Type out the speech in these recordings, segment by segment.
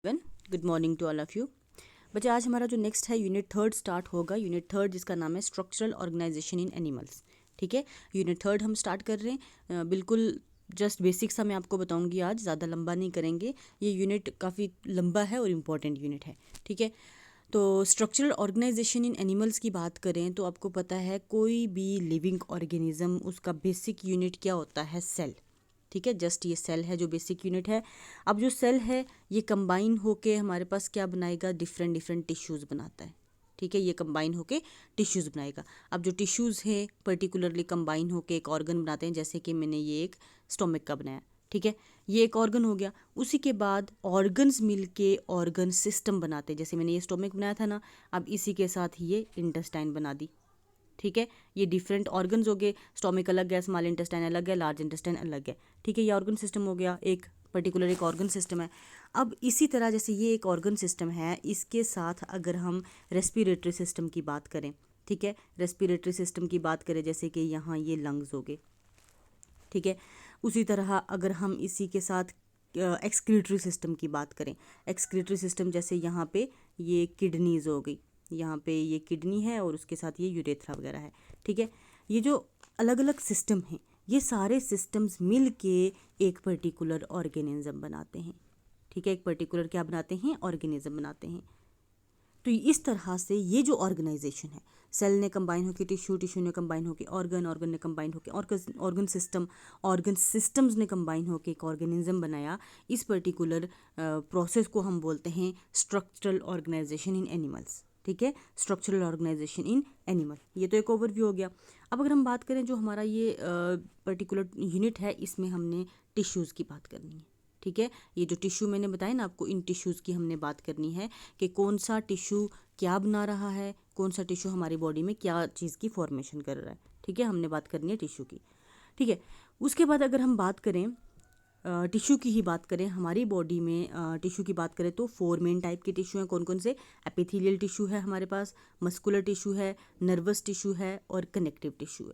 One good morning to all of you. बच्चे आज हमारा जो नेक्स्ट है यूनिट थर्ड स्टार्ट होगा। यूनिट थर्ड जिसका नाम है स्ट्रक्चरल ऑर्गेनाइजेशन इन एनिमल्स। ठीक है, यूनिट थर्ड हम स्टार्ट कर रहे हैं। बिल्कुल जस्ट बेसिक सा मैं आपको बताऊंगी आज, ज़्यादा लंबा नहीं करेंगे। ये यूनिट काफ़ी लंबा है और इम्पॉर्टेंट यूनिट है। ठीक है, तो स्ट्रक्चरल ऑर्गेनाइजेशन इन एनिमल्स की बात करें तो आपको पता है कोई भी लिविंग ऑर्गेनिज्म उसका बेसिक यूनिट क्या होता है? सेल। ठीक है, जस्ट ये सेल है जो बेसिक यूनिट है। अब जो सेल है ये कंबाइन होके हमारे पास क्या बनाएगा? डिफरेंट डिफरेंट टिश्यूज़ बनाता है। ठीक है, ये कंबाइन होके टिश्यूज़ बनाएगा। अब जो टिश्यूज़ है पर्टिकुलरली कंबाइन होके एक ऑर्गन बनाते हैं, जैसे कि मैंने ये एक स्टोमक का बनाया। ठीक है, ये एक ऑर्गन हो गया। उसी के बाद ऑर्गन्स मिलके ऑर्गन सिस्टम बनाते हैं। जैसे मैंने ये स्टोमक बनाया था ना, अब इसी के साथ ये इंटेस्टाइन बना दी। ठीक है, ये डिफरेंट ऑर्गन्स हो गए। स्टोमक अलग है, स्मॉल इंटेस्टाइन अलग है, लार्ज इंटेस्टाइन अलग है। ठीक है, ये ऑर्गन सिस्टम हो गया, एक पर्टिकुलर एक ऑर्गन सिस्टम है। अब इसी तरह जैसे ये एक ऑर्गन सिस्टम है, इसके साथ अगर हम रेस्पिरेटरी सिस्टम की बात करें, ठीक है, रेस्पिरेटरी सिस्टम की बात करें जैसे कि यहाँ ये लंग्स हो गए। ठीक है, उसी तरह अगर हम इसी के साथ एक्सक्रीटरी सिस्टम की बात करें, एक्सक्रीटरी सिस्टम जैसे यहाँ पे ये किडनीज हो गई, यहाँ पे ये किडनी है और उसके साथ ये यूरेथ्रा वगैरह है। ठीक है, ये जो अलग अलग सिस्टम हैं, ये सारे सिस्टम्स मिल के एक पर्टिकुलर ऑर्गेनिज्म बनाते हैं। ठीक है, एक पर्टिकुलर क्या बनाते हैं? ऑर्गेनिज्म बनाते हैं। तो इस तरह से ये जो ऑर्गेनाइजेशन है, सेल ने कंबाइन होकर टिश्यू, टिश्यू ने कंबाइन होकर ऑर्गन, ऑर्गन ने कंबाइन होकर ऑर्गन सिस्टम, ऑर्गन सिस्टम्स ने कंबाइन होकर एक ऑर्गेनिज्म बनाया। इस पर्टिकुलर प्रोसेस को हम बोलते हैं स्ट्रक्चरल ऑर्गेनाइजेशन इन एनिमल्स। ठीक है, स्ट्रक्चरल ऑर्गेनाइजेशन इन एनिमल, ये तो एक ओवरव्यू हो गया। अब अगर हम बात करें जो हमारा ये पर्टिकुलर यूनिट है, इसमें हमने टिश्यूज़ की बात करनी है। ठीक है, ये जो टिश्यू मैंने बताया ना आपको, इन टिश्यूज़ की हमने बात करनी है कि कौन सा टिश्यू क्या बना रहा है, कौन सा टिश्यू हमारी बॉडी में क्या चीज़ की फॉर्मेशन कर रहा है। ठीक है, हमने बात करनी है टिश्यू की। ठीक है, उसके बाद अगर हम बात करें टिश्यू की ही बात करें, हमारी बॉडी में टिश्यू की बात करें तो 4 मेन टाइप के टिश्यू हैं। कौन कौन से? एपिथेलियल टिश्यू है हमारे पास, मस्कुलर टिश्यू है, नर्वस टिश्यू है और कनेक्टिव टिश्यू है।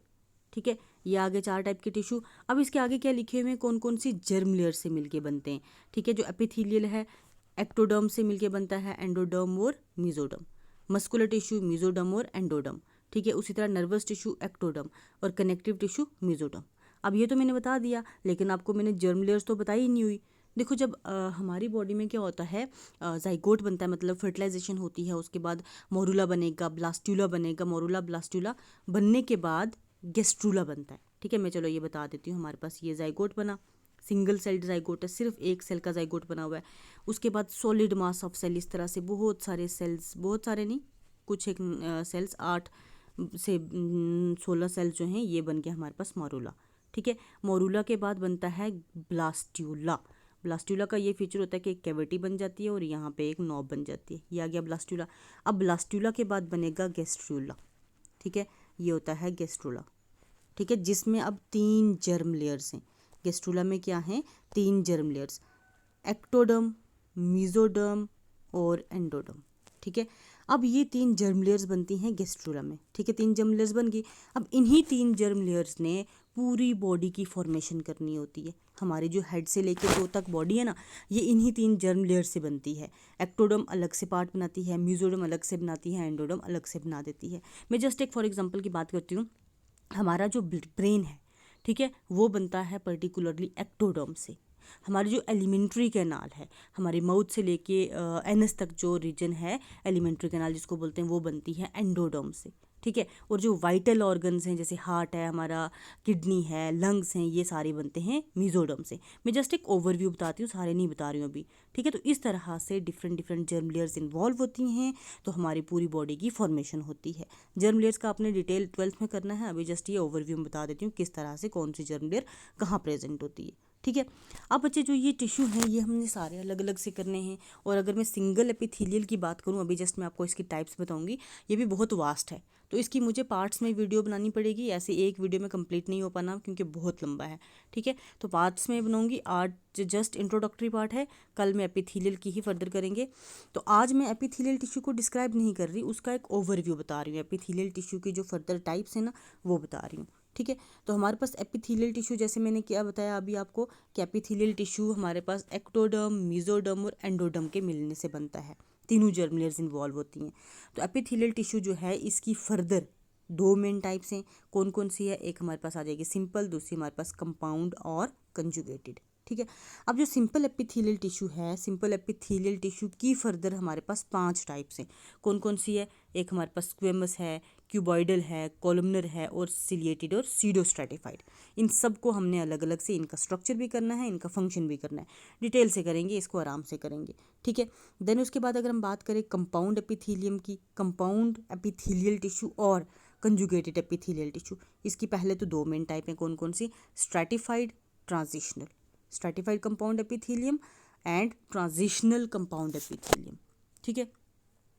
ठीक है, ये आगे 4 टाइप के टिश्यू। अब इसके आगे क्या लिखे हुए हैं? कौन कौन सी जर्म लेयर से मिलके बनते हैं। ठीक है, जो एपिथेलियल है एक्टोडर्म से मिलके बनता है, एंडोडर्म और मीजोडर्म। मस्कुलर टिश्यू मीजोडर्म और एंडोडर्म। ठीक है, उसी तरह नर्वस टिश्यू एक्टोडर्म और कनेक्टिव टिश्यू मीजोडर्म। अब ये तो मैंने बता दिया, लेकिन आपको मैंने जर्म लेयर्स तो बताई ही नहीं हुई। देखो, जब हमारी बॉडी में क्या होता है, जाइगोट बनता है, मतलब फर्टिलाइजेशन होती है, उसके बाद मोरूला बनेगा, ब्लास्टूला बनेगा। मोरूला ब्लास्टूला बनने के बाद गेस्ट्रूला बनता है। ठीक है, मैं चलो ये बता देती हूँ। हमारे पास ये जाइगोट बना, सिंगल सेल्ड जाइगोट है, सिर्फ एक सेल का जाइगोट बना हुआ है। उसके बाद सॉलिड मास ऑफ सेल, इस तरह से बहुत सारे सेल्स, बहुत सारे नहीं, कुछ एक सेल्स 8 से 16 सेल्स जो हैं ये बन गया हमारे पास मोरूला। ठीक है, मोरूला के बाद बनता है ब्लास्ट्यूला। ब्लास्ट्यूला का ये फीचर होता है कि एक कैविटी बन जाती है और यहाँ पे एक नॉब बन जाती है। ये आ गया ब्लास्ट्यूला। अब ब्लास्ट्यूला के बाद बनेगा गेस्ट्रूला। ठीक है, ये होता है गेस्ट्रूला। ठीक है, जिसमें अब 3 जर्म लेयर्स हैं। गेस्ट्रूला में क्या हैं? 3 जर्म लेयर्स, एक्टोडर्म, मीजोडर्म और एंडोडर्म। ठीक है, अब ये 3 जर्म लेयर्स बनती हैं गेस्ट्रूला में। ठीक है, 3 जर्म लेयर्स बन गई। अब इन्हीं 3 जर्म लेयर्स ने पूरी बॉडी की फॉर्मेशन करनी होती है। हमारी जो हेड से लेकर टो तक बॉडी है ना, ये इन्हीं 3 जर्म लेयर से बनती है। एक्टोडर्म अलग से पार्ट बनाती है, मीजोडर्म अलग से बनाती है, एंडोडर्म अलग से बना देती है। मैं जस्ट एक फॉर एग्जांपल की बात करती हूँ। हमारा जो ब्रेन है, ठीक है, वो बनता है पर्टिकुलरली एक्टोडर्म से। हमारी जो एलिमेंट्री कैनाल है, हमारी माउथ से लेके एनस तक जो रीजन है एलिमेंट्री कैनाल जिसको बोलते हैं, वो बनती है एंडोडर्म से। ठीक है, और जो वाइटल ऑर्गन्स हैं जैसे हार्ट है हमारा, किडनी है, लंग्स हैं, ये सारे बनते हैं मीजोडर्म से। मैं जस्ट एक ओवरव्यू बताती हूँ, सारे नहीं बता रही हूँ अभी। ठीक है, तो इस तरह से different different germ layers involve होती हैं, तो हमारी पूरी बॉडी की फॉर्मेशन होती है। जर्म लेयर्स का आपने डिटेल 12th में करना है, अभी जस्ट ये ओवरव्यू में बता देती हूँ किस तरह से कौन सी जर्म लेयर कहाँ प्रेजेंट होती है। ठीक है, अब बच्चे जो ये टिश्यू हैं ये हमने सारे अलग अलग से करने हैं। और अगर मैं सिंगल एपिथेलियल की बात करूँ, अभी जस्ट मैं आपको इसकी टाइप्स बताऊंगी, ये भी बहुत वास्ट है, तो इसकी मुझे पार्ट्स में वीडियो बनानी पड़ेगी। ऐसे एक वीडियो में कंप्लीट नहीं हो पाना क्योंकि बहुत लंबा है। ठीक है, तो पार्ट्स में बनाऊंगी। आज जस्ट इंट्रोडक्टरी पार्ट है, कल मैं एपिथेलियल की ही फर्दर करेंगे। तो आज मैं एपिथेलियल टिश्यू को डिस्क्राइब नहीं कर रही, उसका एक ओवरव्यू बता रही हूँ। एपिथेलियल टिश्यू की जो फर्दर टाइप्स हैं ना, वो बता रही हूँ। ठीक है। तो हमारे पास एपिथेलियल टिश्यू, जैसे मैंने क्या बताया अभी आपको कि एपिथेलियल टिश्यू हमारे पास एक्टोडर्म, मेसोडर्म और एंडोडर्म के मिलने से बनता है, तीनों जर्म लेयर्स इन्वॉल्व होती हैं। तो एपिथेलियल टिश्यू जो है इसकी फर्दर दो मेन टाइप्स हैं। कौन कौन सी है? एक हमारे पास आ जाएगी सिंपल, दूसरी हमारे पास कंपाउंड और कंजुगेटेड। ठीक है। अब जो सिंपल एपिथेलियल टिश्यू है, सिंपल एपिथेलियल टिश्यू की फर्दर हमारे पास 5 टाइप्स हैं। कौन कौन सी है? एक हमारे पास स्क्वेमस है, क्यूबॉइडल है, कॉलमनर है और सिलिएटेड और सीडोस्ट्रेटिफाइड। इन सब को हमने अलग अलग से इनका स्ट्रक्चर भी करना है, इनका फंक्शन भी करना है, डिटेल से करेंगे, इसको आराम से करेंगे। ठीक है। देन उसके बाद अगर हम बात करें कंपाउंड एपिथेलियम की, कंपाउंड एपिथेलियल टिश्यू और कंजुगेटेड एपिथेलियल टिश्यू, इसकी पहले तो दो मेन टाइप हैं। कौन कौन सी? Stratified, transitional. Stratified compound epithelium and transitional compound epithelium. ठीक है।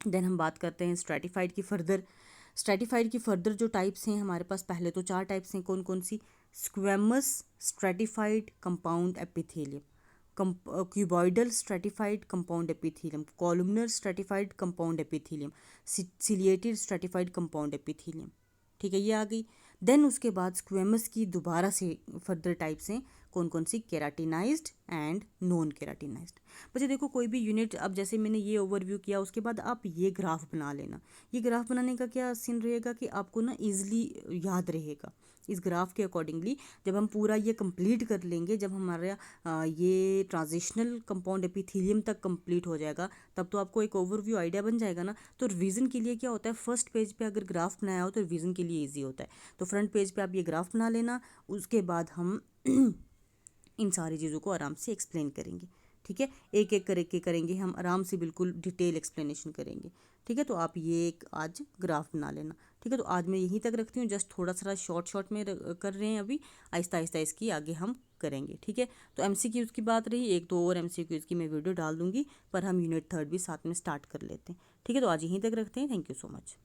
देन हम बात करते हैं स्ट्रैटिफाइड की फर्दर। स्ट्रैटिफाइड की फर्दर जो टाइप्स हैं हमारे पास, पहले तो 4 टाइप्स हैं। कौन कौन सी? Squamous stratified compound epithelium, cuboidal stratified compound epithelium, columnar stratified compound epithelium, ciliated stratified compound epithelium. ठीक है, ये आ गई। देन उसके बाद स्क्वेमस की दोबारा से फर्दर टाइप्स हैं। कौन कौन सी? Keratinized and non keratinized. बच्चे देखो, कोई भी यूनिट, अब जैसे मैंने ये ओवरव्यू किया, उसके बाद आप ये ग्राफ बना लेना। ये ग्राफ बनाने का क्या सीन रहेगा कि आपको ना ईजिली याद रहेगा। इस ग्राफ के अकॉर्डिंगली जब हम पूरा ये कंप्लीट कर लेंगे, जब हमारा ये ट्रांजिशनल कंपाउंड एपिथेलियम तक कंप्लीट हो जाएगा, तब तो आपको एक ओवरव्यू आइडिया बन जाएगा ना। तो रिवीजन के लिए क्या होता है, फर्स्ट पेज पे अगर ग्राफ बनाया हो तो रिवीजन के लिए ईजी होता है। तो फ्रंट पेज पे आप ये ग्राफ बना लेना, उसके बाद हम इन सारी चीज़ों को आराम से एक्सप्लेन करेंगे। ठीक है, एक एक करके करेंगे हम, आराम से बिल्कुल डिटेल एक्सप्लेनेशन करेंगे। ठीक है, तो आप ये एक आज ग्राफ बना लेना। ठीक है, तो आज मैं यहीं तक रखती हूँ, जस्ट थोड़ा सा शॉर्ट में कर रहे हैं अभी, आहिस्ता आहिस्ता इसकी आगे हम करेंगे। ठीक है, तो एमसीक्यूज़ की बात रही, एक दो और एमसीक्यूज़ की मैं वीडियो डाल दूंगी, पर हम यूनिट 3 भी साथ में स्टार्ट कर लेते हैं। ठीक है, तो आज यहीं तक रखते हैं। Thank you so much.